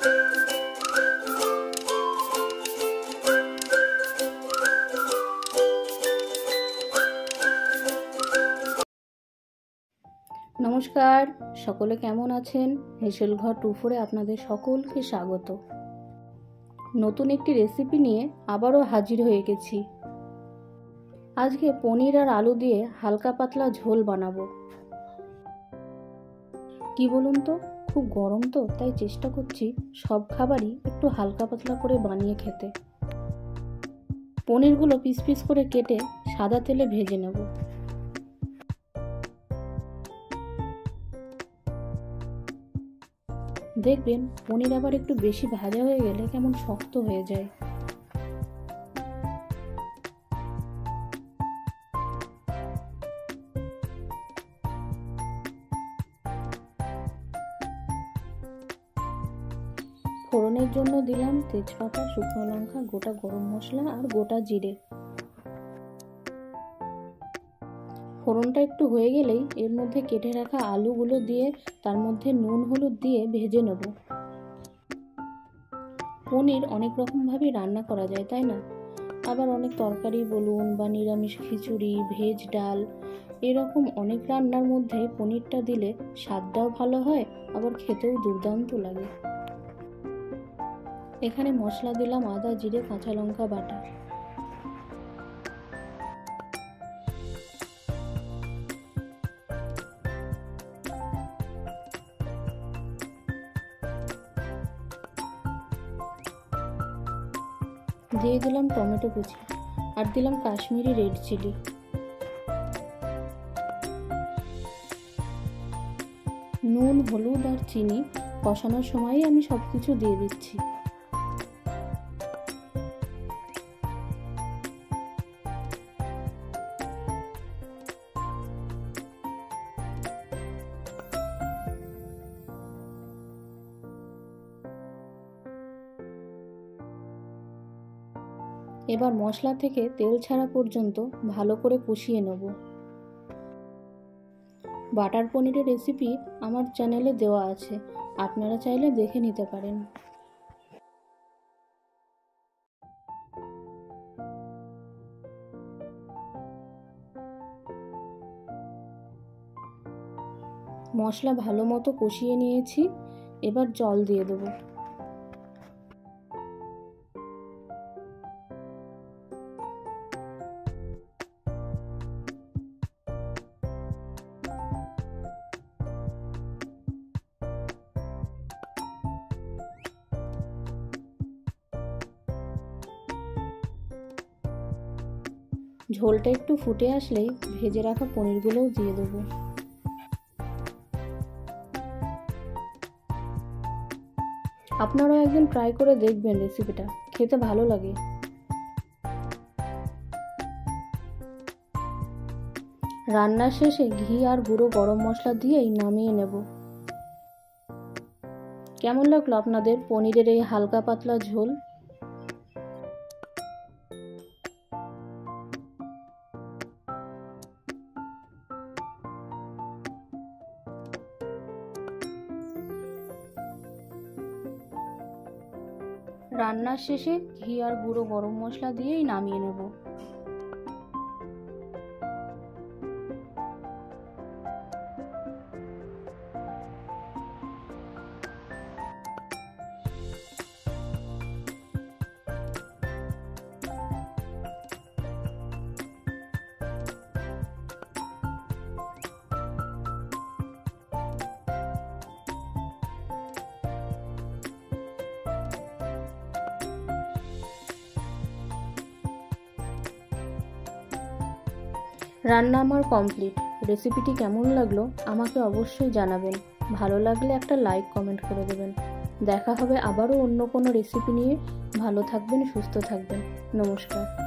নমস্কার, সকলে কেমন আছেন? হেসেল ঘর 24-এ আপনাদের সকলকে স্বাগত। নতুন একটি রেসিপি নিয়ে আবারও হাজির হয়ে গেছি। আজকে পনির আর আলু দিয়ে হালকা পাতলা ঝোল বানাবো। কি বলুন তো, খুব গরম তো, তাই চেষ্টা করছি সব খাবারই একটু হালকা পাতলা করে বানিয়ে খেতে। পনিরগুলো পিস পিস করে কেটে সাদা তেলে ভেজে নেব। দেখবেন পনির আবার একটু বেশি ভাজা হয়ে গেলে কেমন শক্ত হয়ে যায়। ফোড়নের জন্য দিলাম তেজপাতা, শুকনো লঙ্কা, গোটা গরম মশলা আর গোটা জিরে। ফোড়নটা একটু হয়ে গেলেই এর মধ্যে কেটে রাখা আলুগুলো দিয়ে তার মধ্যে নুন হলুদ দিয়ে ভেজে নেব। পনির অনেক রকমভাবেই রান্না করা যায়, তাই না? আবার অনেক তরকারি বলুন বা নিরামিষ খিচুড়ি, ভেজ ডাল, এরকম অনেক রান্নার মধ্যে পনিরটা দিলে স্বাদটাও ভালো হয়, আবার খেতেও দুর্দান্ত লাগে। এখানে মশলা দিলাম আদা, জিরে, কাঁচা লঙ্কা বাটা। দিয়ে দিলাম টমেটো কুচি আর দিলাম কাশ্মীরি রেড চিলি। নুন, হলুদ আর চিনি কষানোর সময়ই আমি সবকিছু দিয়ে দিচ্ছি। এবার মশলা থেকে তেল ছাড়া পর্যন্ত ভালো করে কষিয়ে নেব। বাটার পনিরের রেসিপি আমার চ্যানেলে দেওয়া আছে, আপনারা চাইলে দেখে নিতে পারেন। মশলা ভালো মতো কষিয়ে নিয়েছি, এবার জল দিয়ে দেবো। ঝোলটা একটু ফুটে আসলেই ভেজে রাখা পনিরগুলোও দিয়ে দেবো। আপনারাও একদিন ট্রাই করে দেখবেন, রেসিপিটা খেতে ভালো লাগে। রান্নার শেষে ঘি আর গুঁড়ো গরম মশলা দিয়েই নামিয়ে নেব। কেমন লাগলো আপনাদের পনিরের এই হালকা পাতলা ঝোল? রান্নার শেষে ঘি আর গুঁড়ো গরম মশলা দিয়েই নামিয়ে নেব। রান্না আমার কমপ্লিট। রেসিপিটি কেমন লাগলো আমাকে অবশ্যই জানাবেন। ভালো লাগলে একটা লাইক, কমেন্ট করে দেবেন। দেখা হবে আবারও অন্য কোনো রেসিপি নিয়ে। ভালো থাকবেন, সুস্থ থাকবেন। নমস্কার।